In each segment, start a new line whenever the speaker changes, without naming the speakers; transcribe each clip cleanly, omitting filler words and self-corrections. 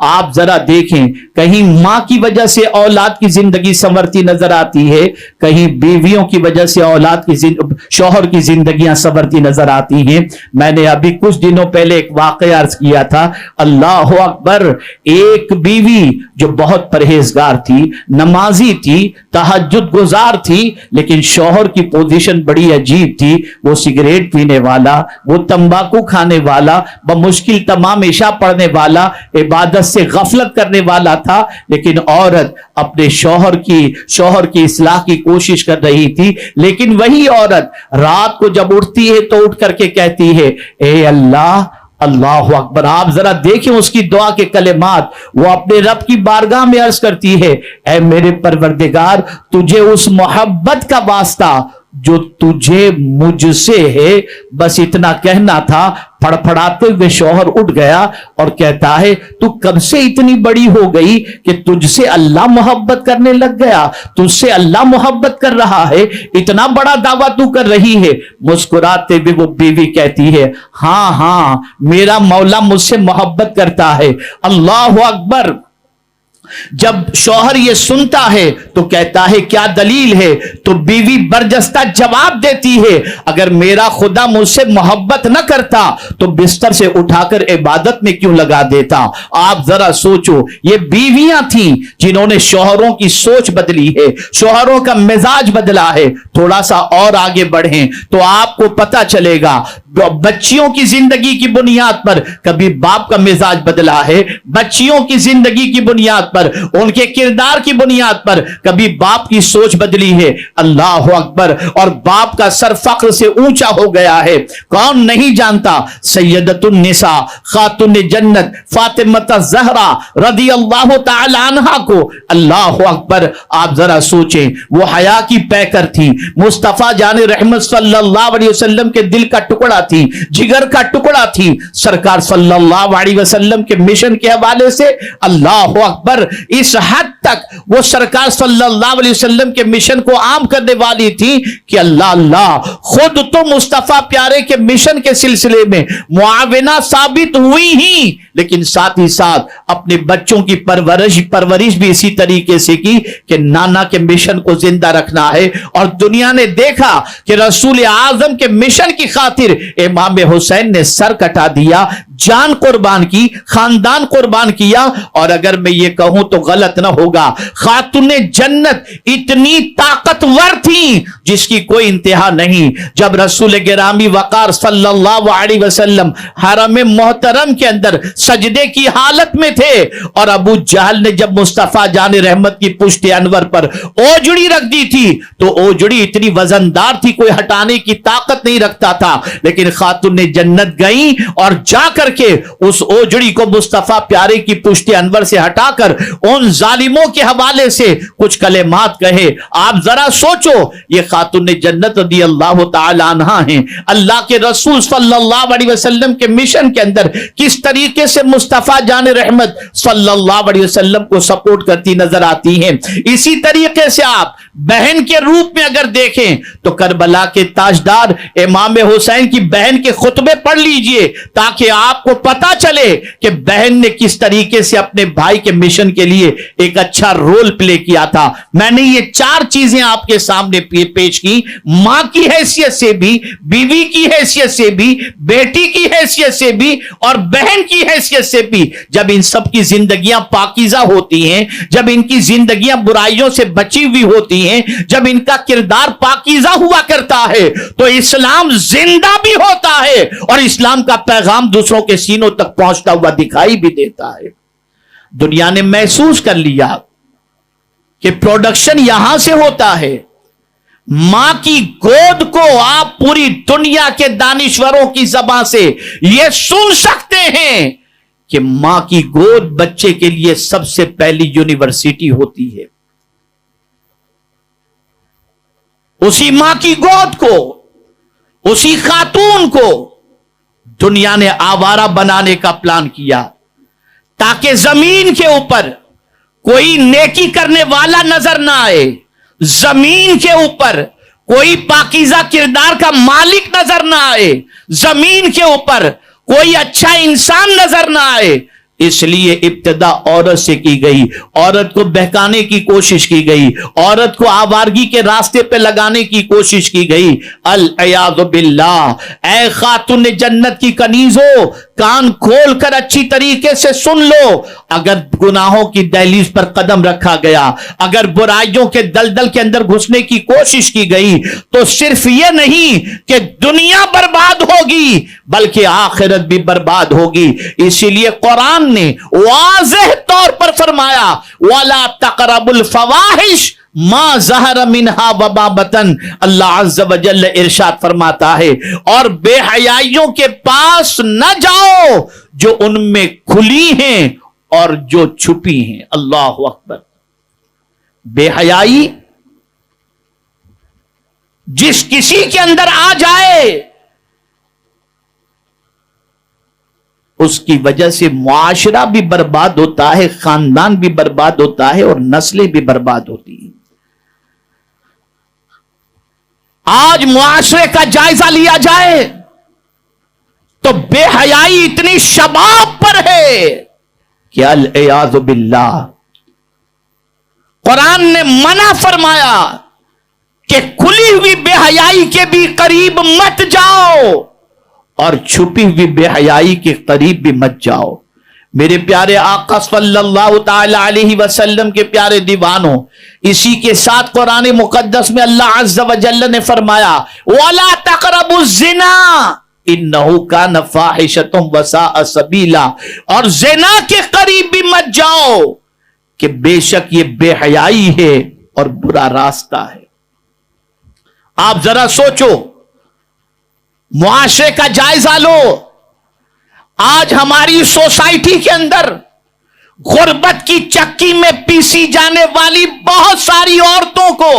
आप जरा देखें, कहीं मां की वजह से औलाद की जिंदगी संवरती नजर आती है, कहीं बीवियों की वजह से औलाद की शौहर की जिंदगियां संवरती नजर आती हैं। मैंने अभी कुछ दिनों पहले एक वाकया अर्ज किया था, अल्लाह अकबर, एक बीवी जो बहुत परहेजगार थी, नमाजी थी, तहज्जुद गुजार थी, लेकिन शौहर की पोजीशन बड़ी अजीब थी। वो सिगरेट पीने वाला, वो तंबाकू खाने वाला, बमुश्किल तमाम इशा पढ़ने वाला, इबादत से गफलत करने वाला था, लेकिन औरत अपने शौहर की इस्लाह की कोशिश कर रही थी। लेकिन वही औरत रात को जब उठती है तो उठ करके कहती है, ए अल्लाह, अल्लाह अकबर। आप जरा देखें उसकी दुआ के कलेमात, वो अपने रब की बारगाह में अर्ज करती है, ए मेरे परवरदिगार, तुझे उस मोहब्बत का वास्ता जो तुझे मुझसे है, बस इतना कहना था। फड़फड़ाते हुए शौहर उठ गया और कहता है, तू कब से इतनी बड़ी हो गई कि तुझसे अल्लाह मोहब्बत करने लग गया, तुझसे अल्लाह मोहब्बत कर रहा है, इतना बड़ा दावा तू कर रही है। मुस्कुराते हुए वो बीवी कहती है, हां हां, मेरा मौला मुझसे मोहब्बत करता है। अल्लाह अकबर। जब शौहर ये सुनता है तो कहता है, क्या दलील है? तो बीवी बरजस्ता जवाब देती है, अगर मेरा खुदा मुझसे मोहब्बत न करता तो बिस्तर से उठाकर इबादत में क्यों लगा देता। आप जरा सोचो, ये बीवियां थीं जिन्होंने शौहरों की सोच बदली है, शौहरों का मिजाज बदला है। थोड़ा सा और आगे बढ़ें तो आपको पता चलेगा, बच्चियों की जिंदगी की बुनियाद पर कभी बाप का मिजाज बदला है, बच्चियों की जिंदगी की बुनियाद पर, उनके किरदार की बुनियाद पर कभी बाप की सोच बदली है। अल्लाह अकबर। और बाप का सर फख्र से ऊंचा हो गया है। कौन नहीं जानता सैयदतुन निसा, खातुन जन्नत, फातिमा ज़हरा रदी अल्लाह तआला अन्हा को। अल्लाह अकबर। आप जरा सोचें, वो हया की पैकर थी, मुस्तफा जाने रहमत सल्लल्लाहु अलैहि वसल्लम के दिल का टुकड़ा थी, जिगर का टुकड़ा थी। सरकार सल्लल्लाहु अलैहि वसल्लम के मिशन के हवाले से अल्लाह अकबर, इस हद तक वो सरकार सल्लल्लाहु अलैहि वसल्लम के मिशन को आम करने वाली थी कि अल्लाह अल्लाह खुद तो मुस्तफा प्यारे के मिशन के सिलसिले में मुआविना साबित हुई ही, लेकिन साथ ही साथ अपने बच्चों की परवरिश भी इसी तरीके से की कि नाना के मिशन को जिंदा रखना है। और दुनिया ने देखा कि रसूल आजम के मिशन की खातिर इमाम हुसैन ने सर कटा दिया, जान कुर्बान की, खानदान कुर्बान किया। और अगर मैं ये कहूं तो गलत ना होगा, खातूने जन्नत इतनी ताकतवर थी जिसकी कोई इंतहा नहीं। जब रसूल गिरामी वकार सल्लल्लाहु अलैहि वसल्लम हरम मोहतरम के अंदर सजदे की हालत में थे और अबू जहल ने जब मुस्तफा जाने रहमत की पुश्त अनवर पर ओजड़ी रख दी थी, तो ओजड़ी इतनी वजनदार थी, कोई हटाने की ताकत नहीं रखता था। लेकिन खातूने जन्नत गई और जाकर के उस ओजड़ी को मुस्तफा प्यारे की पुश्त अनवर से हटाकर उन जालिमों के हवाले से कुछ कलेमात कहे। आप जरा सोचो, ये खातून जन्नत रज़ी अल्लाह तआला अन्हा हैं, अल्लाह के रसूल सल्लल्लाहु अलैहि वसल्लम के मिशन के अंदर किस तरीके से मुस्तफा जाने रहमत सल्लल्लाहु अलैहि वसल्लम को सपोर्ट करती नजर आती हैं। इसी तरीके से आप बहन के रूप में अगर देखें तो करबला के ताजदार इमाम हुसैन की बहन के खुतबे पढ़ लीजिए, ताकि आपको पता चले कि बहन ने किस तरीके से अपने भाई के मिशन के लिए एक अच्छा रोल प्ले किया था। मैंने ये चार चीजें आपके सामने पेश की, मां की हैसियत से भी, बीवी की हैसियत से भी, बेटी की हैसियत से भी और बहन की हैसियत से भी। जब इन सब की जिंदगियां पाकीज़ा होती हैं, जब इनकी जिंदगियां बुराइयों से बची हुई होती हैं, जब इनका किरदार पाकीज़ा हुआ करता है, तो इस्लाम जिंदा भी होता है और इस्लाम का पैगाम दूसरों के सीनों तक पहुंचता हुआ दिखाई भी देता है। दुनिया ने महसूस कर लिया कि प्रोडक्शन यहां से होता है। मां की गोद को आप पूरी दुनिया के दानिश्वरों की ज़बान से यह सुन सकते हैं कि मां की गोद बच्चे के लिए सबसे पहली यूनिवर्सिटी होती है। उसी मां की गोद को, उसी खातून को दुनिया ने आवारा बनाने का प्लान किया, ताकि जमीन के ऊपर कोई नेकी करने वाला नजर ना आए, जमीन के ऊपर कोई पाकीज़ा किरदार का मालिक नजर ना आए, जमीन के ऊपर कोई अच्छा इंसान नजर ना आए, इसलिए इब्तिदा औरत से की गई, औरत को बहकाने की कोशिश की गई, औरत को आवारगी के रास्ते पे लगाने की कोशिश की गई। अल अयाज़ु बिल्लाह। ऐ खातून जन्नत की कनीजो, कान खोल कर अच्छी तरीके से सुन लो। अगर गुनाहों की दहलीज पर कदम रखा गया, अगर बुराइयों के दलदल के अंदर घुसने की कोशिश की गई, तो सिर्फ ये नहीं कि दुनिया बर्बाद होगी बल्कि आखिरत भी बर्बाद होगी। इसीलिए कुरान ने वाज़ेह तौर पर फरमाया, वला तक़रबुल फवाहिश मा ज़हर मिनहा व मा बतन। अल्लाह अज़्ज़ व जल्ल इरशाद फरमाता है, और बेहयाइयों के पास न जाओ जो उनमें खुली हैं और जो छुपी हैं। अल्लाहु अकबर। बेहयाई जिस किसी के अंदर आ जाए, उसकी वजह से मुआशरा भी बर्बाद होता है, खानदान भी बर्बाद होता है और नस्लें भी बर्बाद होती हैं। आज मुआशरे का जायजा लिया जाए तो बेहयाई इतनी शबाब पर है कि अल इयाज़ु बिल्लाह। कुरान ने मना फरमाया कि खुली हुई बेहयाई के भी करीब मत जाओ और छुपी हुई बेहयाई के करीब भी मत जाओ। मेरे प्यारे आका सल्लल्लाहु ताला अलैहि वसल्लम के प्यारे दीवानों, इसी के साथ कुरान मुकद्दस में अल्लाह अज़्ज़ व जल्ल ने फरमाया, वला तक़रबुज़ ज़िना इन्नहु कान फ़ाहिशतुम व साअ सबीला। और ज़िना के करीब भी मत जाओ कि बेशक ये बेहयाई है और बुरा रास्ता है। आप जरा सोचो, मुआशरे का जायजा लो। आज हमारी सोसाइटी के अंदर गुर्बत की चक्की में पीसी जाने वाली बहुत सारी औरतों को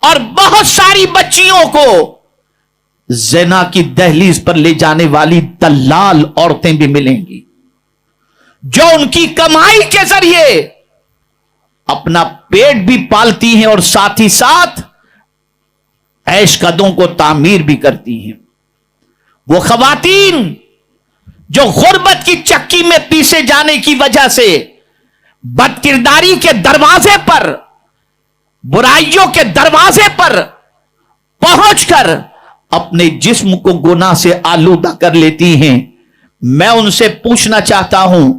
और बहुत सारी बच्चियों को ज़िना की दहलीज पर ले जाने वाली दलाल औरतें भी मिलेंगी, जो उनकी कमाई के जरिए अपना पेट भी पालती हैं और साथ ही साथ ऐश कदों को तामीर भी करती हैं। वो खवातीन जो गुर्बत की चक्की में पीसे जाने की वजह से बदकिरदारी के दरवाजे पर, बुराइयों के दरवाजे पर पहुंचकर अपने जिस्म को गुनाह से आलूदा कर लेती हैं, मैं उनसे पूछना चाहता हूं,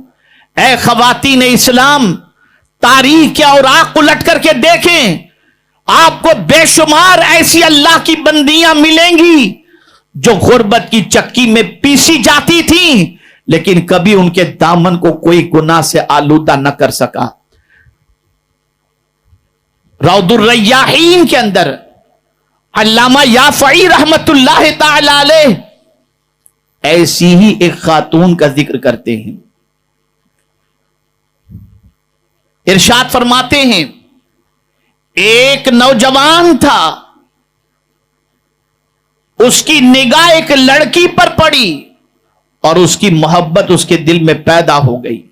ऐ खवातीन इस्लाम, तारीख के औराक उलट करके देखें, आपको बेशुमार ऐसी अल्लाह की बंदियां मिलेंगी जो गुर्बत की चक्की में पीसी जाती थी, लेकिन कभी उनके दामन को कोई गुनाह से आलूदा न कर सका। रौदुर रय्याहीन के अंदर अल्लामा याफ़ई रहमतुल्लाह ताला अलैह ऐसी ही एक खातून का जिक्र करते हैं। इरशाद फरमाते हैं, एक नौजवान था, उसकी निगाह एक लड़की पर पड़ी और उसकी मोहब्बत उसके दिल में पैदा हो गई,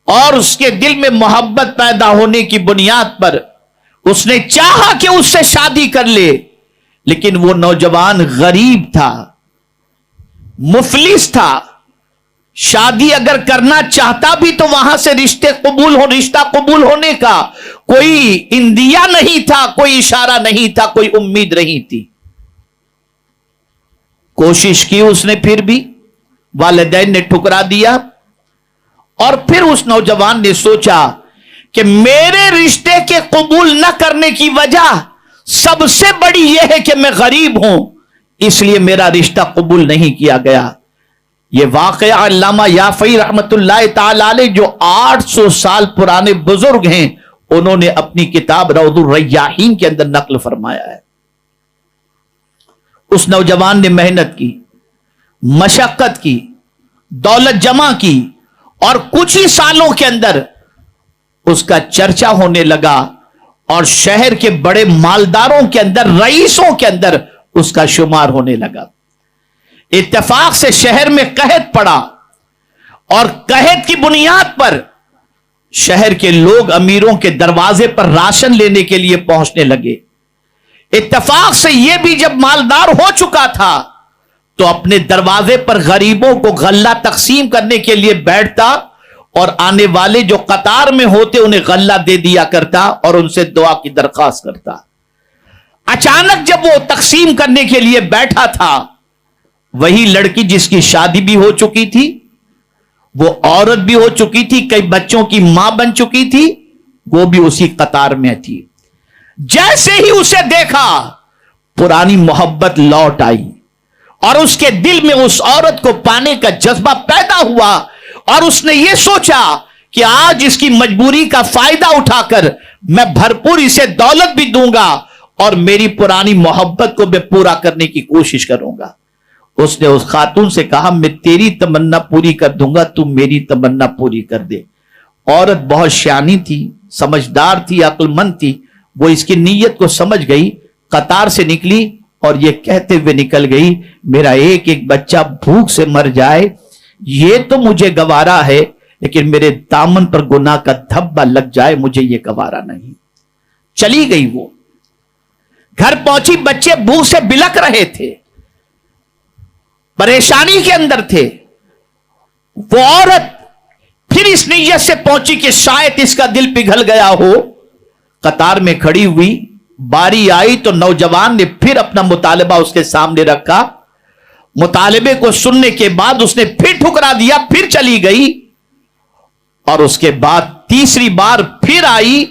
और उसके दिल में मोहब्बत पैदा होने की बुनियाद पर उसने चाहा कि उससे शादी कर ले, लेकिन वो नौजवान गरीब था, मुफलिस था। शादी अगर करना चाहता भी तो वहां से रिश्ता कबूल होने का कोई इंदिया नहीं था, कोई इशारा नहीं था, कोई उम्मीद नहीं थी। कोशिश की उसने, फिर भी वालिदैन ने ठुकरा दिया। और फिर उस नौजवान ने सोचा कि मेरे रिश्ते के कबूल न करने की वजह सबसे बड़ी यह है कि मैं गरीब हूं, इसलिए मेरा रिश्ता कबूल नहीं किया गया। यह वाकया अल्लामा याफ़ई रहमतुल्लाह ताला अलैह, जो 800 साल पुराने बुजुर्ग हैं, उन्होंने अपनी किताब रौदुर रय्याहीन के अंदर नकल फरमाया है। उस नौजवान ने मेहनत की, मशक्कत की, दौलत जमा की, और कुछ ही सालों के अंदर उसका चर्चा होने लगा और शहर के बड़े मालदारों के अंदर, रईसों के अंदर उसका शुमार होने लगा। इत्तेफाक से शहर में कहत पड़ा और कहत की बुनियाद पर शहर के लोग अमीरों के दरवाजे पर राशन लेने के लिए पहुंचने लगे। इत्तेफाक से यह भी जब मालदार हो चुका था تو اپنے دروازے پر غریبوں کو غلہ تقسیم کرنے کے لیے بیٹھتا اور آنے والے جو قطار میں ہوتے انہیں غلہ دے دیا کرتا اور ان سے دعا کی درخواست کرتا. اچانک جب وہ تقسیم کرنے کے لیے بیٹھا تھا، وہی لڑکی جس کی شادی بھی ہو چکی تھی، وہ عورت بھی ہو چکی تھی، کئی بچوں کی ماں بن چکی تھی، وہ بھی اسی قطار میں تھی. جیسے ہی اسے دیکھا پرانی محبت لوٹ آئی اور اس کے دل میں اس عورت کو پانے کا جذبہ پیدا ہوا اور اس نے یہ سوچا کہ آج اس کی مجبوری کا فائدہ اٹھا کر میں بھرپور اسے دولت بھی دوں گا اور میری پرانی محبت کو میں پورا کرنے کی کوشش کروں گا. اس نے اس خاتون سے کہا میں تیری تمنا پوری کر دوں گا، تم میری تمنا پوری کر دے. عورت بہت شیانی تھی، سمجھدار تھی، عقل مند تھی. وہ اس کی نیت کو سمجھ گئی، قطار سے نکلی اور یہ کہتے ہوئے نکل گئی میرا ایک ایک بچہ بھوک سے مر جائے یہ تو مجھے گوارا ہے، لیکن میرے دامن پر گناہ کا دھبا لگ جائے مجھے یہ گوارا نہیں. چلی گئی. وہ گھر پہنچی، بچے بھوک سے بلک رہے تھے، پریشانی کے اندر تھے. وہ عورت پھر اس نیت سے پہنچی کہ شاید اس کا دل پگھل گیا ہو. قطار میں کھڑی ہوئی، باری آئی تو نوجوان نے پھر اپنا مطالبہ اس کے سامنے رکھا. مطالبے کو سننے کے بعد اس نے پھر ٹھکرا دیا، پھر چلی گئی اور اس کے بعد تیسری بار پھر آئی.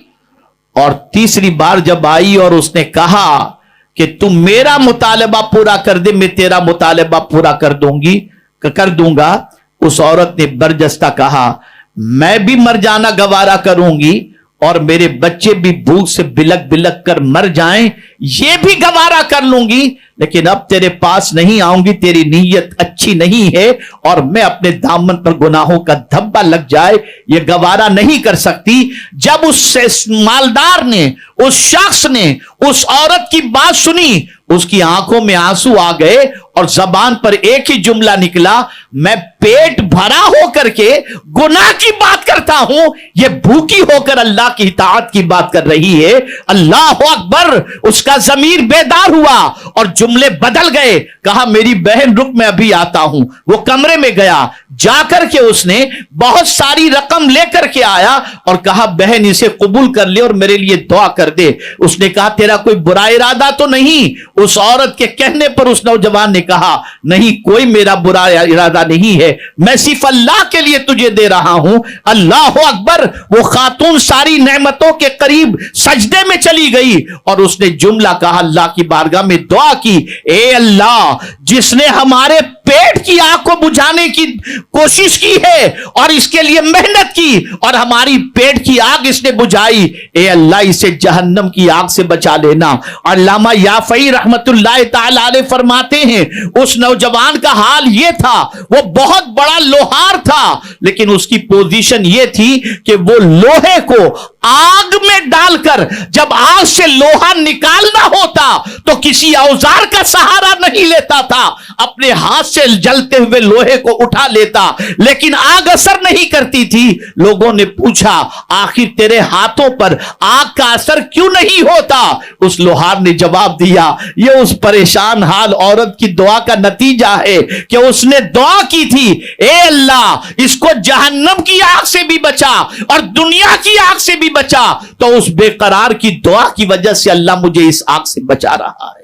اور تیسری بار جب آئی اور اس نے کہا کہ تم میرا مطالبہ پورا کر دے میں تیرا مطالبہ پورا کر دوں گا. اس عورت نے برجستہ کہا میں بھی مر جانا گوارا کروں گی اور میرے بچے بھی بھوک سے بلک بلک کر مر جائیں یہ بھی گوارا کر لوں گی، لیکن اب تیرے پاس نہیں آؤں گی، تیری نیت اچھی نہیں ہے اور میں اپنے دامن پر گناہوں کا دھبا لگ جائے یہ گوارا نہیں کر سکتی. جب اس مالدار نے، اس شخص نے اس عورت کی بات سنی، اس کی آنکھوں میں آنسو آ گئے اور زبان پر ایک ہی جملہ نکلا میں پیٹ بھرا ہو کر کے گناہ کی بات کرتا ہوں، یہ بھوکی ہو کر اللہ کی اطاعت کی بات کر رہی ہے. اللہ اکبر. اس کا ضمیر بیدار ہوا اور جملے بدل گئے. کہا میری بہن رک میں ابھی آتا ہوں. وہ کمرے میں گیا، جا کر کے اس نے بہت ساری رقم لے کر کے آیا اور کہا بہن اسے قبول کر لے اور میرے لیے دعا کر دے. اس نے کہا تیرا کوئی برا ارادہ تو نہیں؟ اس عورت کے کہنے پر اس نوجوان نے کہا نہیں کوئی میرا برا ارادہ نہیں ہے، میں صرف اللہ کے لیے تجھے دے رہا ہوں. اللہ اکبر. وہ خاتون ساری نعمتوں کے قریب سجدے میں چلی گئی اور اس نے جملہ کہا اللہ کی بارگاہ میں دعا کی اے اللہ جس نے ہمارے پیٹ کی آگ کو بجھانے کی کوشش کی ہے اور اس کے لیے محنت کی اور ہماری پیٹ کی آگ اس نے بجھائی، اے اللہ اسے جہنم کی آگ سے بچا لینا. علامہ یافعی رحمت اللہ تعالی علیہ فرماتے ہیں اس نوجوان کا حال یہ تھا، وہ بہت بڑا لوہار تھا لیکن اس کی پوزیشن یہ تھی کہ وہ لوہے کو آگ میں ڈال کر جب آگ سے لوہا نکالنا ہوتا تو کسی اوزار کا سہارا نہیں لیتا تھا، اپنے ہاتھ سے جلتے ہوئے لوہے کو اٹھا لیتا لیکن آگ اثر نہیں کرتی تھی. لوگوں نے پوچھا آخر تیرے ہاتھوں پر آگ کا اثر کیوں نہیں ہوتا؟ اس لوہار نے جواب دیا یہ اس پریشان حال عورت کی دعا کا نتیجہ ہے کہ اس نے دعا کی تھی اے اللہ اس کو جہنم کی آگ سے بھی بچا اور دنیا کی آگ سے بھی بچا، تو اس بے قرار کی دعا کی وجہ سے اللہ مجھے اس آگ سے بچا رہا ہے.